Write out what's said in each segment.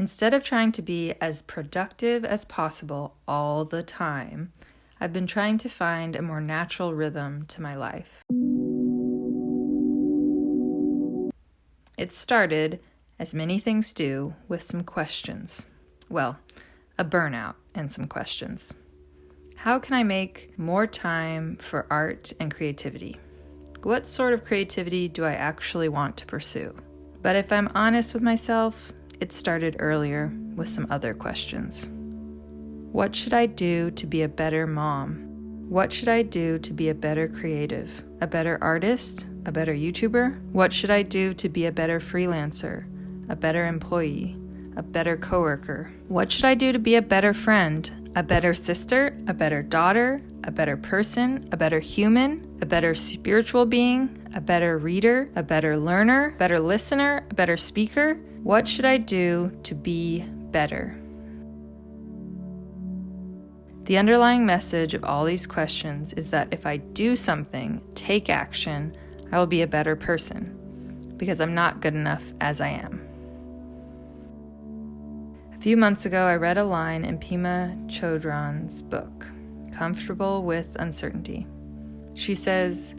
Instead of trying to be as productive as possible all the time, I've been trying to find a more natural rhythm to my life. It started, as many things do, with some questions. Well, a burnout and some questions. How can I make more time for art and creativity? What sort of creativity do I actually want to pursue? But if I'm honest with myself, it started earlier with some other questions. What should I do to be a better mom? What should I do to be a better creative? A better artist? A better YouTuber? What should I do to be a better freelancer? A better employee? A better coworker? What should I do to be a better friend? A better sister? A better daughter? A better person? A better human? A better spiritual being? A better reader? A better learner? A better listener? A better speaker? What should I do to be better? The underlying message of all these questions is that if I do something, take action, I will be a better person, because I'm not good enough as I am. A few months ago, I read a line in Pema Chodron's book, Comfortable with Uncertainty. She says,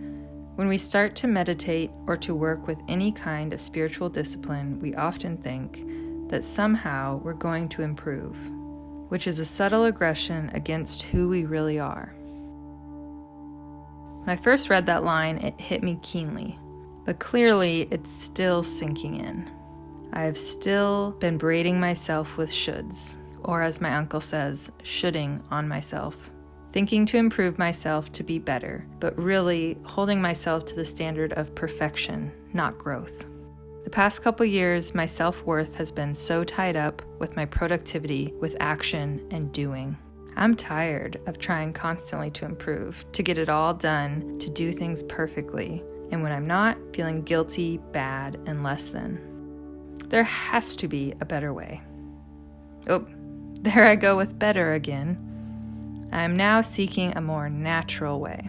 when we start to meditate or to work with any kind of spiritual discipline, we often think that somehow we're going to improve, which is a subtle aggression against who we really are. When I first read that line, it hit me keenly, but clearly it's still sinking in. I have still been berating myself with shoulds, or as my uncle says, shoulding on myself. Thinking to improve myself to be better, but really holding myself to the standard of perfection, not growth. The past couple years, my self-worth has been so tied up with my productivity, with action and doing. I'm tired of trying constantly to improve, to get it all done, to do things perfectly, and when I'm not, feeling guilty, bad, and less than. There has to be a better way. Oh, there I go with better again. I am now seeking a more natural way.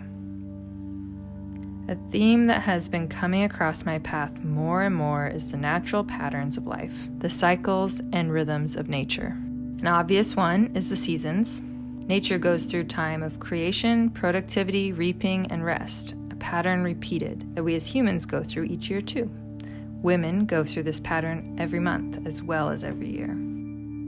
A theme that has been coming across my path more and more is the natural patterns of life, the cycles and rhythms of nature. An obvious one is the seasons. Nature goes through time of creation, productivity, reaping, and rest, a pattern repeated that we as humans go through each year too. Women go through this pattern every month as well as every year.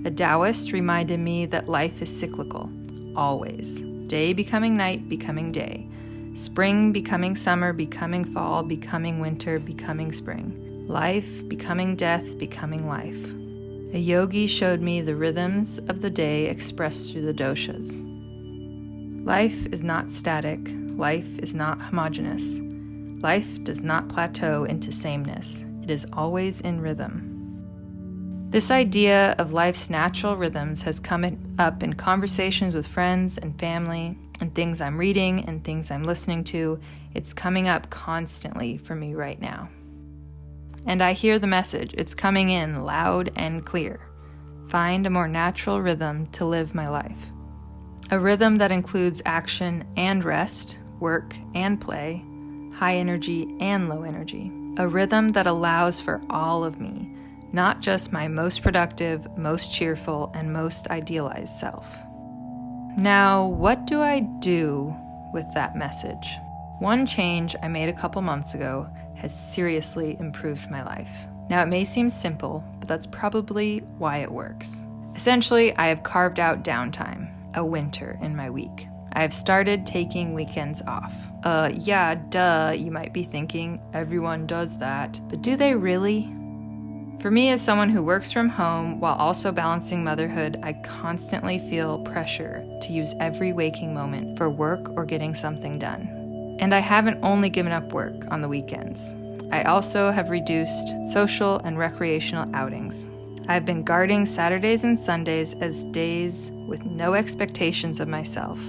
A Taoist reminded me that life is cyclical. Always. Day becoming night, becoming day. Spring becoming summer, becoming fall, becoming winter, becoming spring. Life becoming death, becoming life. A yogi showed me the rhythms of the day expressed through the doshas. Life is not static. Life is not homogeneous. Life does not plateau into sameness. It is always in rhythm. This idea of life's natural rhythms has come up in conversations with friends and family, and things I'm reading and things I'm listening to. It's coming up constantly for me right now. And I hear the message. It's coming in loud and clear. Find a more natural rhythm to live my life. A rhythm that includes action and rest, work and play, high energy and low energy. A rhythm that allows for all of me, not just my most productive, most cheerful, and most idealized self. Now, what do I do with that message? One change I made a couple months ago has seriously improved my life. Now, it may seem simple, but that's probably why it works. Essentially, I have carved out downtime, a winter in my week. I have started taking weekends off. Yeah, duh, you might be thinking, everyone does that, but do they really? For me, as someone who works from home while also balancing motherhood, I constantly feel pressure to use every waking moment for work or getting something done. And I haven't only given up work on the weekends. I also have reduced social and recreational outings. I've been guarding Saturdays and Sundays as days with no expectations of myself.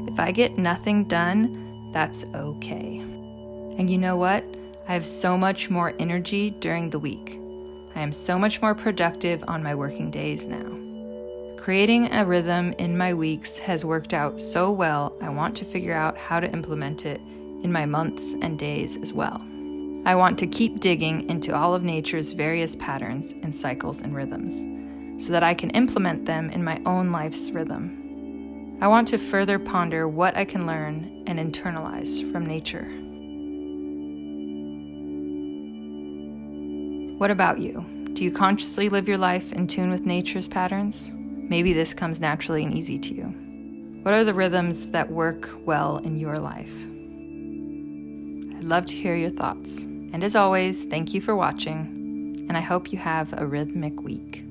If I get nothing done, that's okay. And you know what? I have so much more energy during the week. I am so much more productive on my working days now. Creating a rhythm in my weeks has worked out so well, I want to figure out how to implement it in my months and days as well. I want to keep digging into all of nature's various patterns and cycles and rhythms. so that I can implement them in my own life's rhythm. I want to further ponder what I can learn and internalize from nature. What about you? Do you consciously live your life in tune with nature's patterns? Maybe this comes naturally and easy to you. What are the rhythms that work well in your life? I'd love to hear your thoughts. And as always, thank you for watching, and I hope you have a rhythmic week.